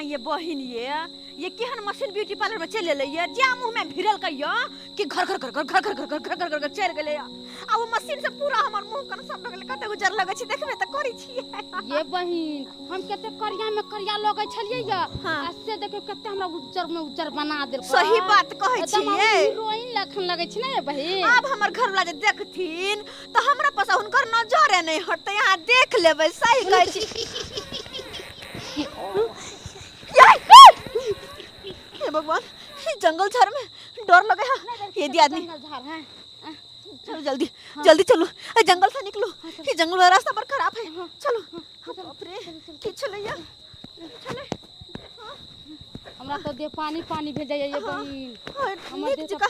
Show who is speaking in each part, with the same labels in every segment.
Speaker 1: ये बहिन ये केहन मशीन ब्यूटी पार्लर में चले ले ये जा मुंह में भिरल कहियो कि घर घर घर घर घर घर घर घर घर घर चल गेले आ वो मशीन से पूरा हमर मुंह कन सब लगले कते गुजर लगे छी देखबे त करै छी
Speaker 2: ये बहिन हम कते करिया में करिया लगे छलिए या आ से देखो कते हमरा उज्जर में उज्जर बना देल
Speaker 1: सही बात कहै छी ये
Speaker 2: हीरोइन लखन लगे छी ना ये बहिन
Speaker 1: अब हमर घर वाला जे देखथिन त हमरा पस हुनकर नजर नहीं हटते यहां देख लेबै सही कहै छी हे भगवान जंगल झाड़ में डर लगे है ये दी आदमी चलो जल्दी जल्दी चलो जंगल से निकलो ये जंगल वाला रास्ता पर खराब है चलो बाप रे की चलैया चले
Speaker 2: हमरा तो दे पानी पानी भेजै ये बहिन
Speaker 1: हमर दे का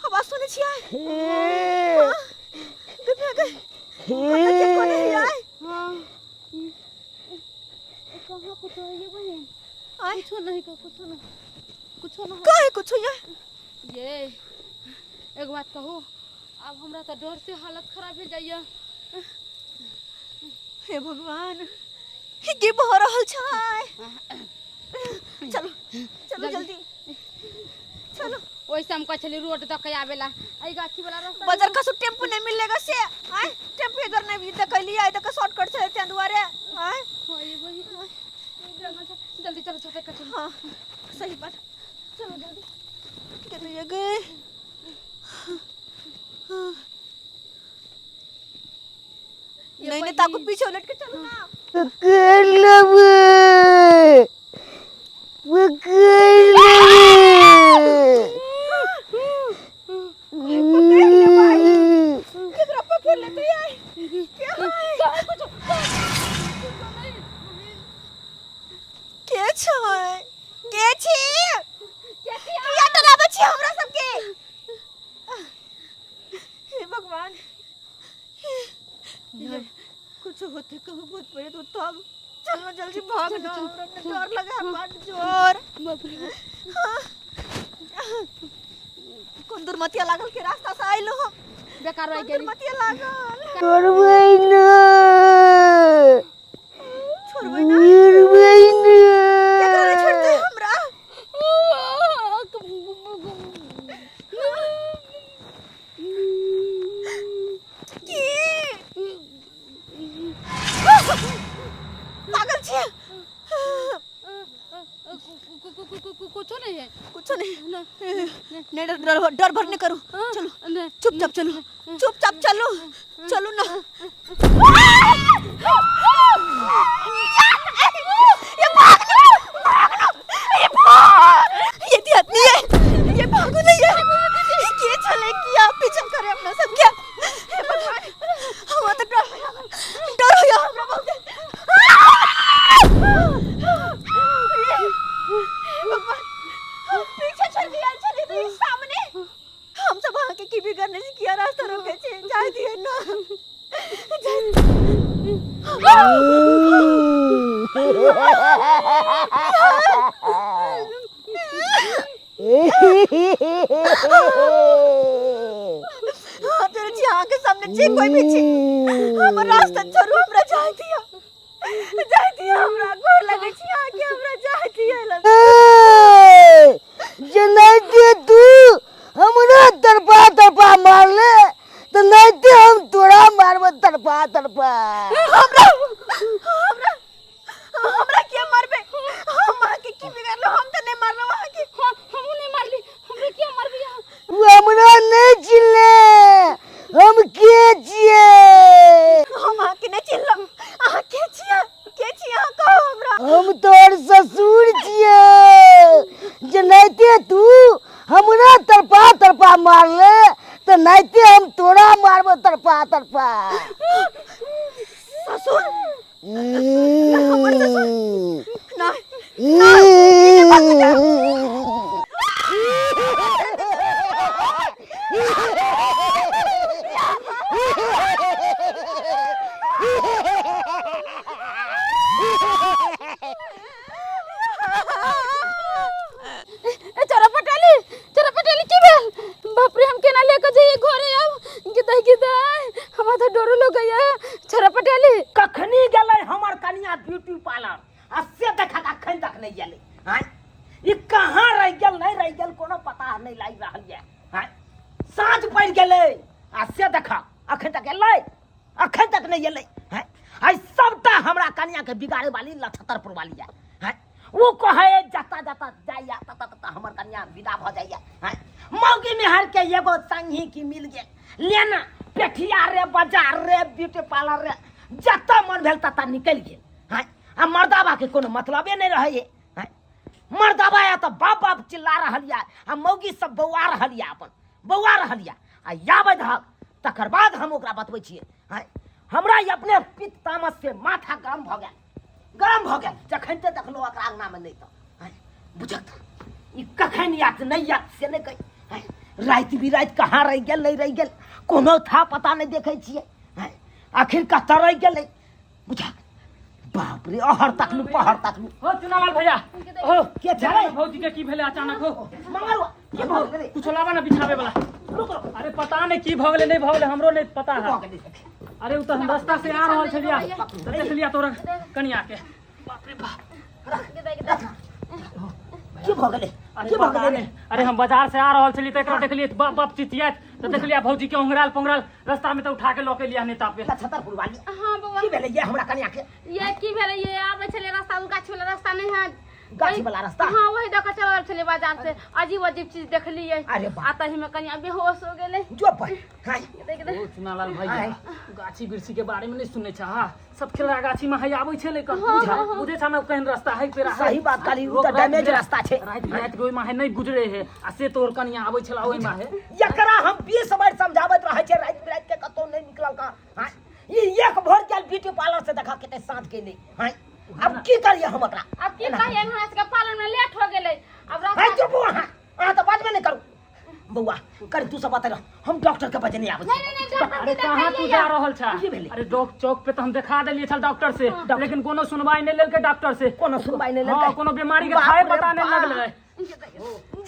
Speaker 1: आवाज सुनै छियै
Speaker 2: कहाँ कुछ है ये बहन कुछ नहीं
Speaker 1: काहे कुछ
Speaker 2: ये एक बात कहूँ अब हमरा तो डर से हालत खराब हो जाइए
Speaker 1: हे भगवान की भ रहल छै चलो चलो जल्दी चलो
Speaker 2: वैसे हम कह चली रोड तक आवेला आई गाछी वाला रास्ता
Speaker 1: बाजार का टेम्पू नहीं मिलेगा से आय टेम्पू इधर नहीं देख लिया इधर का शॉर्टकट से ते दुआरे आय
Speaker 2: ये वही जल्दी चलो छोटे का चलो
Speaker 1: हां सही बात चलो जल्दी कितने ये गए नहीं नहीं ताको पीछे उलट के चलो ना
Speaker 3: पकड़ लो
Speaker 1: कुछ होते कहो बहुत बड़े तो तब चलो जल्दी भागना डर लगा बड़ जोर कौन दुर्मतिया लागल के रास्ता से आइलो हम
Speaker 2: बेकार हो गेली
Speaker 1: दुर्मतिया लागल
Speaker 3: छोड़बै ना
Speaker 1: केकरा छोड़ते हमरा पागल छी कुछ नहीं डर भर नहीं करो चलो चुपचाप चलो चलो ना ये भागना ये आदमी है ये भागो नहीं है ये चले किया पीछे करे अपना सब क्या हे भगवान हम तो डर हो गया हमरा बहुत भगवान पीछे चली तो सामने हम सब आके की भी करने से किया रास्ता रोके छे जा दिए ना तेरे जी आके सामने जे कोई भी छी हम रास्ता छोड़ू हमरा जा दिया हमरा गोर लगे छी आके हमरा जा दिया
Speaker 3: जनाते तू हमरा तरफा मार ले तो नहीं ते हम तोरा मारब तरफा
Speaker 1: हमरा क्या मारबे हम आके की बिगाड़ लो हम तो नहीं मारलो आके
Speaker 2: हम नहीं मारली हमरे क्या मारबे
Speaker 3: वो हमरा नहीं चिल्ले हम के छिए
Speaker 1: हम आके नहीं चिल्लो आके छिए के छिए कहो हमरा
Speaker 3: हम तोर ससुर छिए जनाते तू हमरा तरफा मार ले तो नहीं ते हम तोरा मारब तरफा
Speaker 1: ससुर हमर ससुर ना
Speaker 2: चोरा पटेली की भेल बाप रे हम केना लेके जाइए घरे अब हमार तो डरो लग गया छोरा पटेली
Speaker 3: कखनी गेलै हमर कनिया ब्यूटी पार्लर आ से देखा अखन तक नहीं गेलै हां ई कहां रह गेल नहीं रह गेल कोनो पता नहीं लाग रहल है हां साँझ पड़ गेलै आ से देखा अखन तक एलै अखन तक नहीं एलै हां आई सबटा हमरा कनिया के बिगाड़े वाली लछतरपुर वाली है हां वो कहे जाता जाता जाइया तता तता हमर कन्या विदा भ जाइया हैं मौगी मेहर के एगो संगी की मिल गेल लेना पेठिया रे बाजार रे ब्यूटी पार्लर रे जत्ता मन भेल तता निकल गेल हैं आ मर्दाबा के कोनो मतलबे नहीं रहे हैं मर्दाबा या तो बाप बाप चिल्ला रहल या आ मौगी सब बौआ रहल या अपन बौआ रहल या आ याबे धक तकर बाद हम ओकरा बतबै छियै हैं हमरा अपने पित्त तामस से माथा गरम भ गेल जखन ते देखलो ओकरा अंगना में नहीं तो बुझत ई कखन याद नहीं याद से नहीं कही रात बिरात कहाँ रह गेल नहीं रह गेल कोनो था पता नहीं देखे छियै आखिर कतऽ रह गेलै बुझा बाप रे अहर तकलू पहर तकलू
Speaker 4: हो चुनालाल भैया हो
Speaker 3: के छलै
Speaker 4: भौजी के की भेले अचानक हो
Speaker 3: मंगलवा के भ गेलै
Speaker 4: कुछ लावा ना बिछावे वाला
Speaker 3: रुक
Speaker 4: अरे पता नहीं की भ गेले नहीं भ गेले हमरो नहीं पता है अरे उ तो हम रास्ता से आ रहल छलिया तो देख लिया तोरा कनिया के बाप रे बाप
Speaker 3: के भ गेलै
Speaker 4: अरे पता नहीं अरे हम बाजार से आ रहल छली त एकरा देखलिए बाप बाप चितियात तो देख लिया भौजी के ओंगराल पोंगराल रास्ता में तो उठा के लोके लिया नेता पे
Speaker 3: छतरपुर वाली
Speaker 2: हां बाबा
Speaker 3: की भेलै ये हमरा कन्या के
Speaker 2: ये की भेले ये आबे छले रास्ता उ गाछ वाला रास्ता नहीं है
Speaker 3: गाछी वाला रास्ता
Speaker 2: हां वही देख चलल छले बाजार से अजीब अजीब चीज देखलिए
Speaker 3: अरे बाप
Speaker 2: आता ही में कन्या बेहोश हो गेले
Speaker 3: जो पर हां
Speaker 2: देख दे
Speaker 4: ओ चुनालाल भैया गाछी बिरछी के बारे में नहीं सुनने छा हां सब खेला गाछी में है आबै छै लेकिन बुझे छा में कहीं रास्ता है पेरा
Speaker 3: सही बात काली उ त डैमेज रास्ता छै
Speaker 4: रात रात कोई माहे नहीं गुजरे है आ से तोर कनिया आबै छला ओइ माहे
Speaker 3: एकरा हम 20 बार समझावत रहै छै रात बिरात के कतौ नहीं निकलल का हां ई एक भोर गेल ब्यूटी पार्लर से देखा केते साँझ के नहीं हां अब की करिए हम एकरा
Speaker 2: अब की कहिए हमरा के पालन में लेट हो गेले अब
Speaker 3: हां
Speaker 2: रास्ता
Speaker 3: चुप हां तो बात में नहीं करू बउआ कर तू सब बता हम डॉक्टर के बजे नहीं आबै
Speaker 2: नहीं डॉक्टर
Speaker 4: अरे
Speaker 2: के
Speaker 4: कहाँ तू जा रहल छा
Speaker 3: की भेलै?
Speaker 4: अरे चौक पे तो हम दिखा देलिए छल डॉक्टर से लेकिन कोनो सुनवाई नहीं लेलके डॉक्टर से
Speaker 3: कोनो सुनवाई नहीं
Speaker 4: हाँ
Speaker 3: लेलकै
Speaker 4: कोनो बीमारी के
Speaker 3: बाप
Speaker 4: खाए
Speaker 3: रे
Speaker 4: पता नहीं
Speaker 3: बाप।
Speaker 4: लगले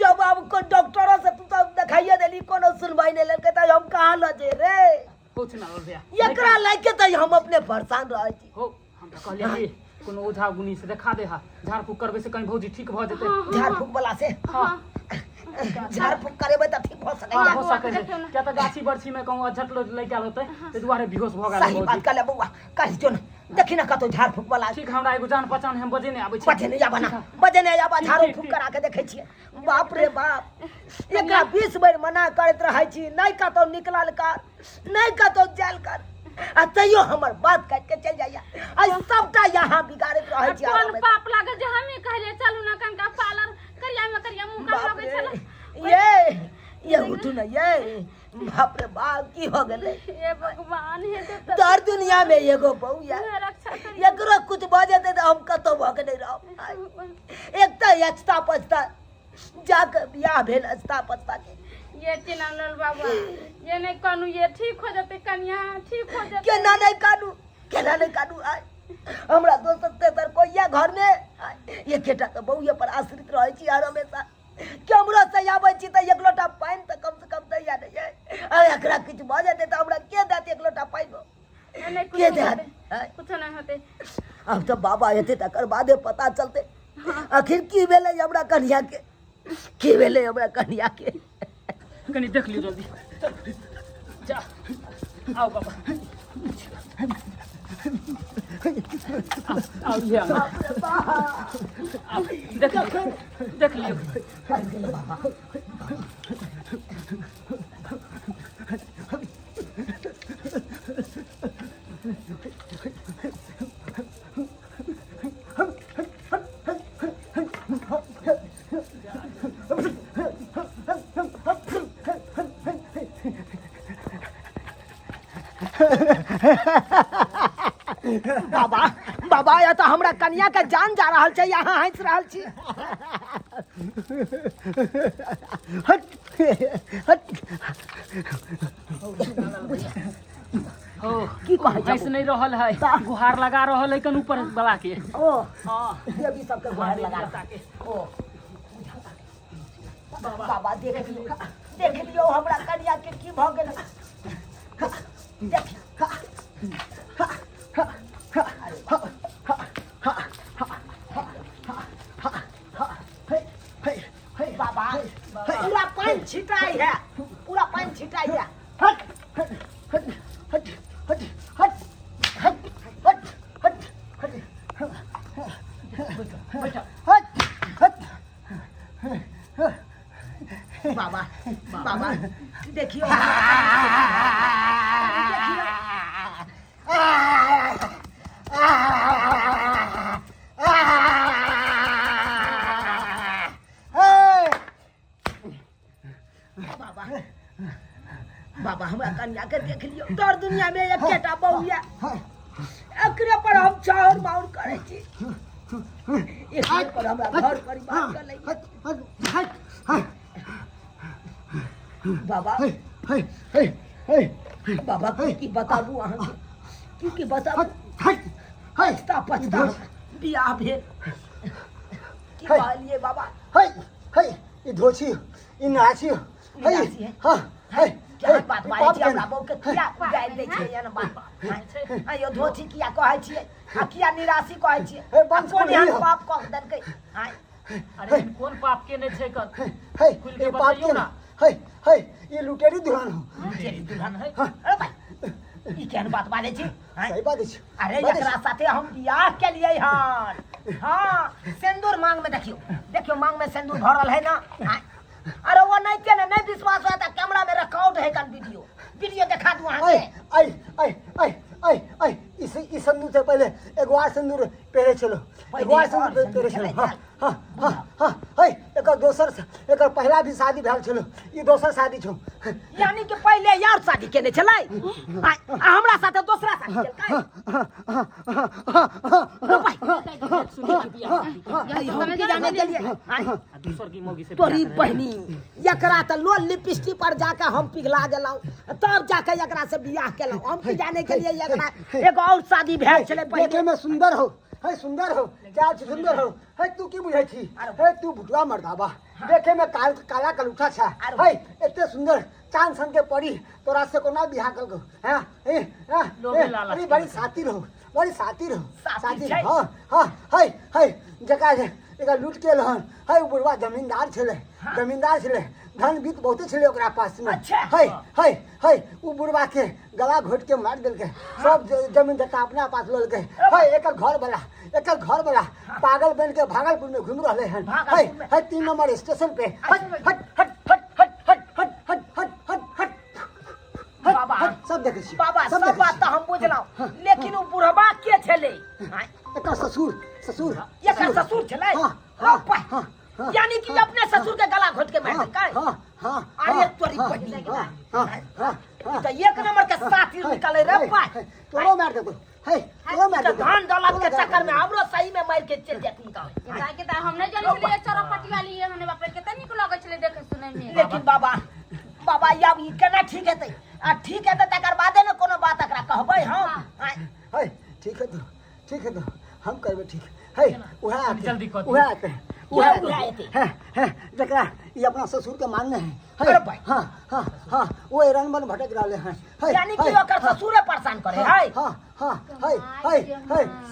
Speaker 3: जब अब को डॉक्टरों से तू तो दिखाइए देली कोनो सुनवाई नहीं लेलकै त हम कहां ल जे रे
Speaker 4: कुछ ना हो गया
Speaker 3: एकरा लायक त हम अपने परेशान रहै छी
Speaker 4: हो हम तो कहलिए कोनो ओझा गुनी से दिखा दे हा झाड़ फूक करबे से कहीं भौजी ठीक भ जेते
Speaker 3: झाड़ फूक वाला से
Speaker 4: हां
Speaker 3: झाड़ फूक करेबै त ठीक भ
Speaker 4: हाँ,
Speaker 3: सकैया
Speaker 4: हो सके छै क्या तो गाछी बरछी में कहूँ झट लग गेल होते ते दुआरे बेहोश भ गेल
Speaker 3: सही बात कहले बउआ कहि जो न देखि न कतो झाड़ फूक वाला
Speaker 4: ठीक हमरा एगो जान पहचान हम बजे नहीं आबै छै
Speaker 3: बजे नहीं आबा ना बजे नहीं आबा झाड़ू फूक करा के देखै छियै बाप रे बाप एकरा 20 बेर मना करैत रहै छी नहीं कतो निकलल कर नहीं कतो जाल कर आ तैयो हमर बात काट के चल जाइया आई सबटा यहाँ बिगाड़ैत रहै छी
Speaker 2: कौन पाप लागे जे हमें कहले चलू ना कनका पालन करिया मुंह का
Speaker 3: बाप
Speaker 2: लगे
Speaker 3: रे
Speaker 2: चल
Speaker 3: ये उठू न ये बाप रे बाप की हो गेलै
Speaker 2: ये भगवान हे दे
Speaker 3: दर दुनिया में एगो बहू या
Speaker 2: रक्षा करिए
Speaker 3: एकरो कुछ भ जेतै त हम कतो भ के नहीं रहब एक त एक्स्ट्रा पछता जाके बियाह भेल एक्स्ट्रा पछता के
Speaker 2: ये चिनानल बाबा ये नहीं कानू ये ठीक हो जाते कन्या ठीक हो जाते
Speaker 3: केना नहीं कानू आय हमरा दोस्त तेतर कोइया घर में ये केटा के बहूए पर आश्रित रहै छी हर हमेशा कैमरा से आबै छी त एक लोटा पानी त कम से कम दैया नहीं है अरे एकरा किछ भ जेतै त हमरा के देत एक लोटा पानी
Speaker 2: नहीं
Speaker 3: के देत
Speaker 2: कुछ नहीं होते
Speaker 3: अब तो बाबा एते तकर बादे पता चलते आखिर की भेलै हमरा कन्या के की भेलै हमरा कन्या के
Speaker 4: कनी देख लियो जल्दी जा आओ बाबा आओ ये आओ देख लियो
Speaker 3: बाबा बाबा या तो हमरा कन्या के जान जा रहल छै यहाँ हंस रहल छी हट हट
Speaker 4: हो
Speaker 3: की कहै छै
Speaker 4: ऐसे नहीं रहल है गुहार लगा रहल है कन ऊपर वाला के
Speaker 3: ओ
Speaker 4: हां
Speaker 3: देवी सबके गुहार लगा के ओ बाबा देख लियो हमरा कन्या के की भ गेल देख हट हट हट हट हट हट हट हट हट हट हट हट
Speaker 1: बाबा बाबा देखियो बाबा बाबा हमरा कन्या के देख लियो तोर दुनिया में एक केटा बहुया एकरे पर हम चाहर माउर करे छी एकरे पर हमरा घर परिवार कर ले
Speaker 3: हट हट हट हट
Speaker 1: बाबा
Speaker 3: हे हे हे हे
Speaker 1: बाबा की बताबू अहाँ की बताबू
Speaker 3: हट हट
Speaker 1: पछता बियाह भेल की कहलिए बाबा
Speaker 3: हे हे ई धोछी ई नाची हे हां हे
Speaker 1: क्या बात बारे छी हमरा बहु के किया गाय दै छै या न बात आयो धोती किया कहै छियै आ किया निराशि कहै छियै कोन यहाँ पाप कह देलकै हाय
Speaker 4: अरे कौन पाप के नहीं छे कर
Speaker 3: हे
Speaker 4: खुल
Speaker 3: ए
Speaker 4: के
Speaker 3: पाप
Speaker 4: बताइयो ना
Speaker 3: हे हे ये लुटेरी दुल्हन हो
Speaker 1: तेरी दुल्हन है अरे भाई ई केहन बात बारे छी
Speaker 3: सही बात छै
Speaker 1: अरे एकरा साथे हम बियाह के लिए हन हां सिंदूर मांग में देखियो मांग में सिंदूर भरल है ना अरे वो नहीं के नहीं विश्वास हुआ था कैमरा में रिकॉर्ड है कन वीडियो दिखा दूं अहाँ के
Speaker 3: इस सिंदूर से पहले एगो और सिंदूर पहरे चलो एगो और सिंदूर पहरे चलो हां हां हां हे एकर दोसर एकर पहला भी शादी भेल चलो ई दोसर शादी छौ
Speaker 1: यानी कि पहले यार शादी केने छलै हमरा साथे दूसरा शादी केलकै
Speaker 4: दूसर की मोगी से
Speaker 1: तोरी बहनी एकरा त लोल लिपस्टिक पर जाके हम पिघला गेलौ तब जाके एकरा से बियाह केलौ हम की जाने के लिए एकरा एगो और शादी भेल छलै
Speaker 3: देखे में सुंदर हो है सुंदर हो क्या सुंदर हो है तू की बुझै छी है तू भुटवा मर्दाबा देखे में काला कलूठा छा है एते सुंदर चांद सन के पड़ी तोरा से कोना बियाह करगो हैं अरे बड़ी सातिर हो सातिर हां हां है जका एका लूट के लहन है बुढ़वा जमींदार छले धन बीत बहुते छले ओकरा पास में है उ बुढ़वा के गला घोट के मार देलके सब जमीन जता अपना पास लेलके है एकर घर वाला पागल बन के भागलपुर में घूम रहले हन है 3 नंबर स्टेशन पे हट हट हट हट हट हट हट हट हट हट हट
Speaker 1: बाबा
Speaker 3: सब देखे छी
Speaker 1: बाबा सब बात त हम बुझलौ लेकिन उ बुढ़वा के छले
Speaker 3: एकर ससुर
Speaker 1: एकर ससुर छले हां यानी कि अपने ससुर के गला घोट के मार देलकै
Speaker 3: हां
Speaker 1: अरे तोरी बहनी तो एक नंबर के साथी निकले रे पाय
Speaker 3: तोरो मार देबो है तोरो मार देबो
Speaker 1: धान दौलत के चक्कर में हमरो सही में मार के चल जाती का
Speaker 2: के त हम नहीं जाने छलिए चौरापटी वाली हमने बाप रे केते निक लगे छले देखे सुनै में
Speaker 1: लेकिन बाबा अब ई केना ठीक हेतै ठीक हेतै तकर बादे न कोनो बात एकरा कहबै हम
Speaker 3: है ठीक है तो हम करबे ठीक है उहा
Speaker 4: जल्दी कर
Speaker 3: जकरा ये अपना ससुर के मानने हैं
Speaker 1: अरे भाई
Speaker 3: हां वो हैरान बन भटक रहले हैं
Speaker 1: यानी कि ओकर ससुरे परेशान करे है
Speaker 3: हां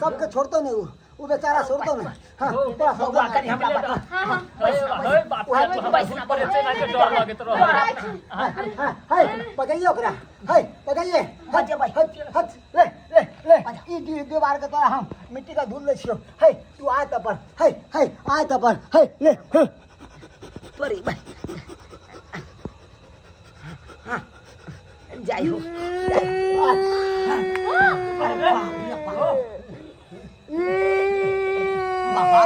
Speaker 3: सबके छोड़तो नहीं वो बेचारा छोड़तो नहीं हां
Speaker 1: बउआ करी हमरा बात
Speaker 4: हां बाप रे पैसा पर चला के डर लागे तो
Speaker 3: है पकड़िए ओकरा है पकड़िए
Speaker 1: बजे भाई
Speaker 3: हट ले ई दीवार के तोरा हम मिट्टी का धूल ले छियो है तू आ त पर है आ त पर है ले
Speaker 1: तोरी भाई जाई हो बाबा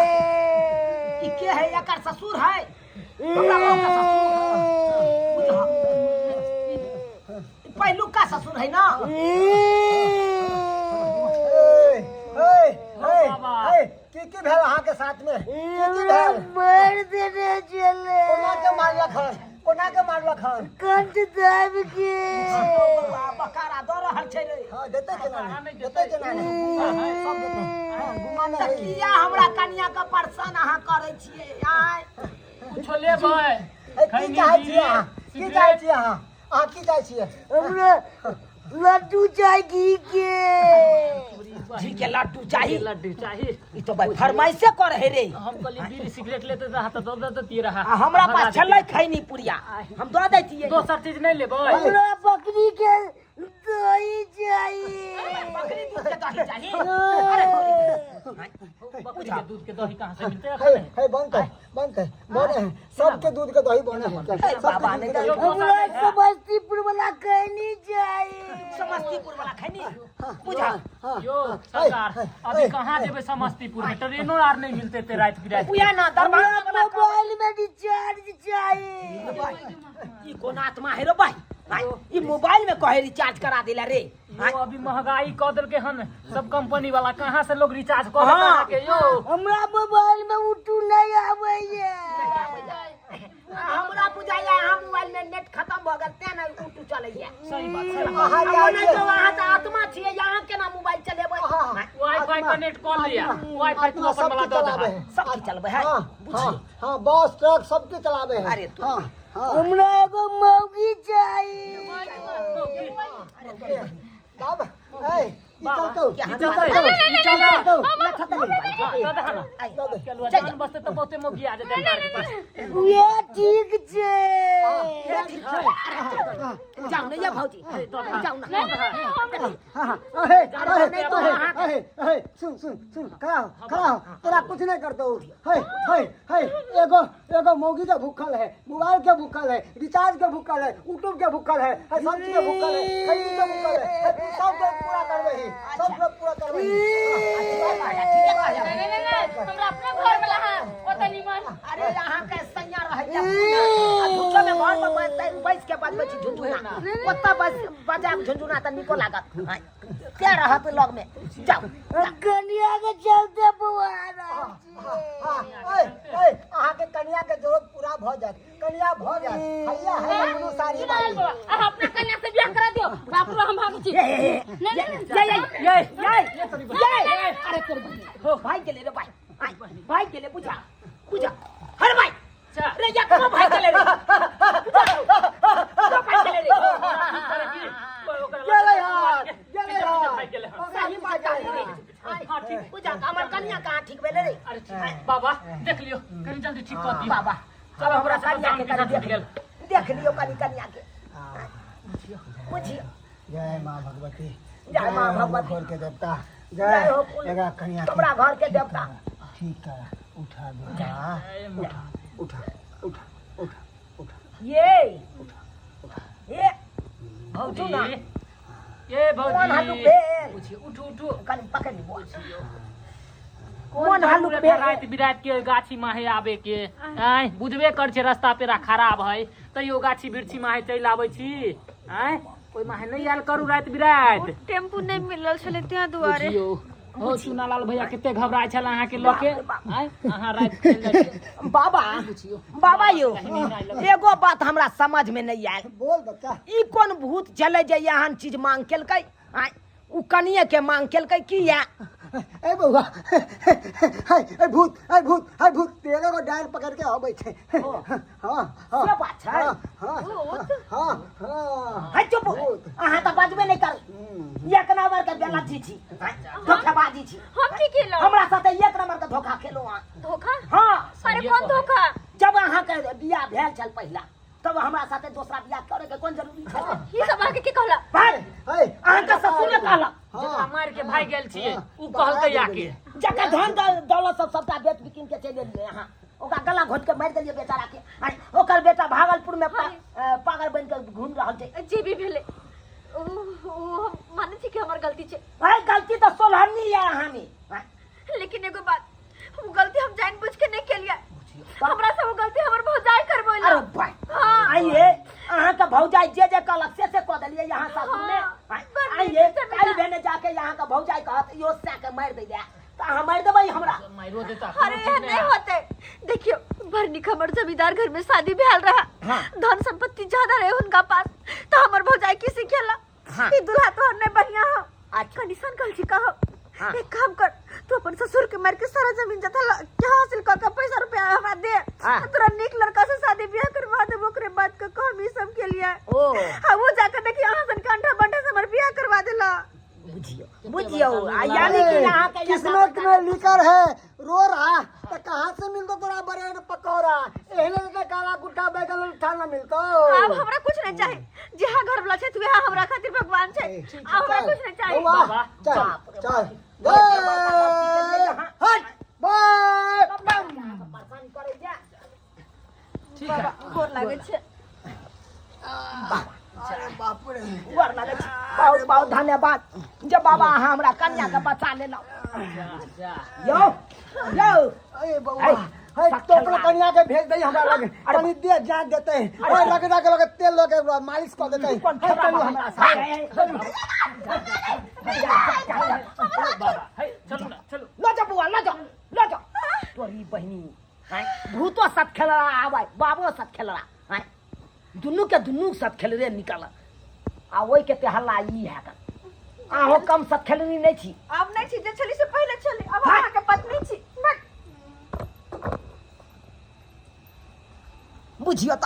Speaker 1: ई के है एकर ससुर है हमरा बाप का ससुर पहलू का ससुर है ना
Speaker 3: की भेल अहाँ के साथ में की भेल
Speaker 5: मार देने चले
Speaker 3: कोना के मारलक हन
Speaker 5: कंठ दाब के
Speaker 1: बकारा दो रहल छै रे
Speaker 3: हां देते केना सब देते गुमान है
Speaker 1: किया हमरा कन्या का परेशान अहाँ करे छियै आय
Speaker 4: कुछो लेबै
Speaker 3: की चाहै छियै अहाँ की चाहै छियै
Speaker 5: हमरा लड्डू चाहिए के
Speaker 1: जी के लड्डू चाहिए
Speaker 4: चाहिए
Speaker 1: ई तो भाई फरमाइशे कर है रे
Speaker 4: हम कहली बीड़ी सिगरेट लेते रहा तो दो दे रहा
Speaker 1: हमरा पास छलै खैनी पुरिया हम दो दैतियै
Speaker 4: दोसर चीज नहीं लेबै
Speaker 5: हमरा बकरी
Speaker 4: दूध के दही कहाँ से मिलते
Speaker 6: है है बनते बने हैं सबके दूध के दही बने हैं
Speaker 3: बाबा ने कहा
Speaker 5: हमरा समस्तीपुर वाला कहनी चाहिए।
Speaker 3: समस्तीपुर वाला खैनी बुझा
Speaker 4: यो सरकार अभी कहाँ जेबे समस्तीपुर में ट्रेनो आर नहीं मिलते ते रात बिरात
Speaker 3: पुया ना दरबार वाला
Speaker 5: मोबाइल में रिचार्ज चाहिए।
Speaker 3: ई कोन आत्मा है रे भाई ई मोबाइल में कहे रिचार्ज करा देला रे
Speaker 4: यो अभी महंगाई क देल के हन सब कंपनी वाला कहाँ से लोग रिचार्ज कर देता के यो
Speaker 5: हमरा मोबाइल में उठू नहीं आवेये।
Speaker 3: हमरा बुझाया हम मोबाइल में नेट खत्म भ गेल ते ना उठू चले है
Speaker 4: सही बात है
Speaker 3: हम नहीं तो वहां त आत्मा छिए यहां केना मोबाइल चलेबै
Speaker 4: वाईफाई कनेक्ट कर लिया वाईफाई तू अपन वाला दे दे
Speaker 3: सब की चलबै है
Speaker 6: हाँ बस ट्रक सबके चलावे हैं
Speaker 3: अरे तू
Speaker 5: हमरा एगो मौगी चाहिए।
Speaker 6: बाबा ए चलतो
Speaker 4: जान बसते तो बहुते मोगी आ जाते
Speaker 5: ये ठीक छे।
Speaker 3: जाऊ ने ये भौजी जाऊ ना
Speaker 6: सुन खड़ा हो तेरा कुछ नहीं करता हूँ एगो मौगी के भूखल है मोबाइल के भूखल है रिचार्ज के भूखल है यूट्यूब के भूखल है सब्जी के भूखल है खरीद के भूखल है सब पूरा करवे ही सब पूरा करवे
Speaker 2: हमरा अपना घर वाला है ओता निमन
Speaker 3: अरे यहाँ के सैया रह जा झुंझुना में घर पर बैठ के बात बची झुंझुना ओता बस बजा झुंझुना त निको लागत क्या रहत लग में जाओ
Speaker 5: कन्या के चलते बुआरा
Speaker 6: अहाँ के कन्या के जरूरत पूरा भ जाए कन्या भ जाए भैया है मनु सारी बारी
Speaker 2: अपना कन्या से बियाह करा दियो बाप रो हम भाग छी
Speaker 3: अरे तोर हो भाई के ले रे भाई के ले बुझा हर भाई रे या को भाई के ले रे तो भाई के ले रे
Speaker 6: गेले यार
Speaker 3: सही बात है हां ठीक बुझा हमर कन्या कहां ठीक भेले रे
Speaker 4: अरे बाबा देख लियो कनी जल्दी ठीक कर दियो
Speaker 3: बाबा
Speaker 4: चलो हमरा
Speaker 3: कन्या के कर देख लियो कन्या के बुझियो
Speaker 6: जय मां भगवती
Speaker 3: जय मां भगवती
Speaker 6: घर के देवता जय एगा कन्या
Speaker 3: हमरा घर के देवता
Speaker 6: ठीक है उठा दो उठा
Speaker 3: ये भौजू ना
Speaker 4: ये
Speaker 3: कौन हालू
Speaker 4: भौजी
Speaker 3: पे
Speaker 4: उठू
Speaker 3: कन पकड़ ली बोल
Speaker 4: कौन हालू पे रात बिरात के गाछी माहे आवे के आय बुझबे कर छे रास्ता पेरा खराब है तैयो गाछी बिरछी माहे चल आबै छी आय कोई माहे नहीं आल करू रात बिरात
Speaker 1: टेम्पू नहीं मिलल छले त्या दुआरे
Speaker 4: हो चुनालाल भैया कितने घबराए छल अहाँ के लके आय अहाँ रात चल जाय
Speaker 3: बाबा यो एगो बात हमरा समझ में नहीं आयल
Speaker 6: बोल बच्चा
Speaker 3: ई कौन भूत चले जे यहाँ चीज मांग केलकै आय उ कनिए के मांग केलकै की या
Speaker 6: ए बउआ हाय भूत तेरे को डायल पकड़ के आबै छे हां
Speaker 3: से बात छै
Speaker 6: हां
Speaker 3: है चुप अहाँ त बाजबे नहीं कर एक नंबर के बेलाची छी धोखेबाजी छी
Speaker 1: हम की केलो
Speaker 3: हमरा साथे एक नंबर के धोखा खेलो अहाँ
Speaker 1: धोखा
Speaker 3: हां
Speaker 1: अरे कौन धोखा
Speaker 3: जब अहाँ के बियाह भेल छल पहिला तब हमरा साथे दूसरा बियाह करे के कोन जरूरी छै
Speaker 1: ये सब आके की कहला
Speaker 3: भाई
Speaker 6: हाय
Speaker 3: अहाँ के ससुर ने कहला
Speaker 4: जेकरा मार के भाग गेल छिए उ कहलकै आके
Speaker 3: जकर धन दौलत सब सबटा बेच बिकिन के चले गेलिए यहाँ ओकरा गला घोट के मार देलिए बेचारा के ओकर बेटा भागलपुर में पागल बन के घूम रहल छै
Speaker 1: जे भी भेले ओ माने छी कि हमर गलती छै
Speaker 3: भाई गलती तो सोलहनी है हमी
Speaker 1: लेकिन एगो बात वो गलती हम जानबूझ के नहीं केलिया हमरा से वो गलती हमर भौजाई करबोला
Speaker 3: अरे भाई आइए अहाँ का भौजाई जे कहलक से क देलिए यहाँ सासुर में आइए काल भेने जाके यहाँ का भौजाई कहत यो से के मार दे दे तो अहाँ मार देबै हमरा
Speaker 4: मारो देता
Speaker 1: अरे नहीं होते देखियो भरनी खमर जमींदार घर में शादी भेल रहा धन संपत्ति ज्यादा रहे उनका पास तो हमर भौजाई किसी खेला ई दुल्हा तो हमने बढ़िया हो कंडीशन कल छी कहो एक काम कर तू अपन ससुर के मार के सारा जमीन जथा क्या हासिल कर के पैसा रुपया हमरा दे तोरा नीक लड़का से शादी ब्याह करवा दे ओकरे बाद के कहम ई सब के लिए
Speaker 3: ओ
Speaker 1: हां वो जाकर देखिए अहां सन कंठा बंठा से हमर ब्याह करवा देला
Speaker 3: बुझियो यानी कि यहाँ के
Speaker 6: किस्मत में लिखल है रो रहा तो कहाँ से मिलतो तोरा ब्रेड पकौड़ा एहने तो काला गुट्टा बैगन उठा ना मिलतो
Speaker 1: अब हमरा कुछ नहीं चाहे जहां घर वाला छै तू यहाँ हमरा खातिर भगवान छै अब हमरा कुछ नहीं चाहे
Speaker 6: चल चल हट ओए
Speaker 3: परेशान करे जा
Speaker 1: बाबा गोर लागे छे
Speaker 6: बाप रे
Speaker 3: गोर लागै छै बहुत बहुत धन्यवाद जे बाबा अहाँ हमरा कन्या के बचा लेलौ यो यो
Speaker 6: अरे बउआ है तो अपना कन्या के भेज दई हमरा लगे कनी दे जान देते ओए लगे लगे तेल लगे मालिश कर देते
Speaker 3: कौन खेला हमरा साथ
Speaker 4: बाबा है चलू ना चलू
Speaker 3: ल जा बुआ ल जा तोरी बहिनी हैं भूतो साथ खेलला आबै बाबो साथ खेलला हैं दुन्नू के दुन्नू साथ खेल रे निकल आ ओइ के ते हल्ला ई है त आहो कम साथ खेलनी नहीं छी
Speaker 1: अब नहीं छी जे छली से पहले छली अब अहाँ के पत्नी छी
Speaker 3: बुझियो त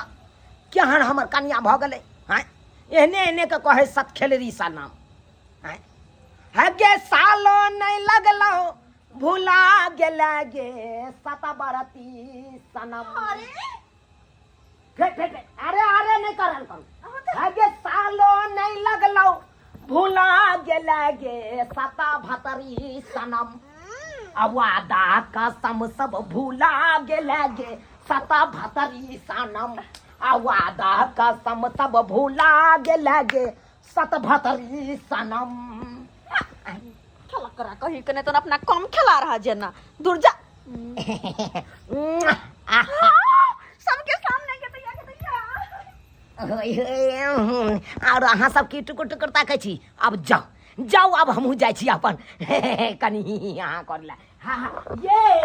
Speaker 3: केहन हमर कन्या भ गेलै हैं एहने एहने के कहे साथ खेलरी सा नाम हैं है गे सालो नहीं लगलो भूला गेला गे सता बरती सनम फेट अरे अरे नहीं करल करू आगे सालो नहीं लगलो भूला गेला गे सता भतरी सनम अवादा कसम सब भूला गेला गे सता भतरी सनम अवादा कसम सब भूला गेला गे सत भतरी सनम
Speaker 1: खेला करा कही कने तो अपना कम खेला रहा जना दूर जा सबके सामने के दैया
Speaker 3: और अहाँ सब की टुकुर टुकुर ताकै छी अब जाओ अब हमहूँ जाइ छी अपन कनी अहाँ कर ले हाँ ये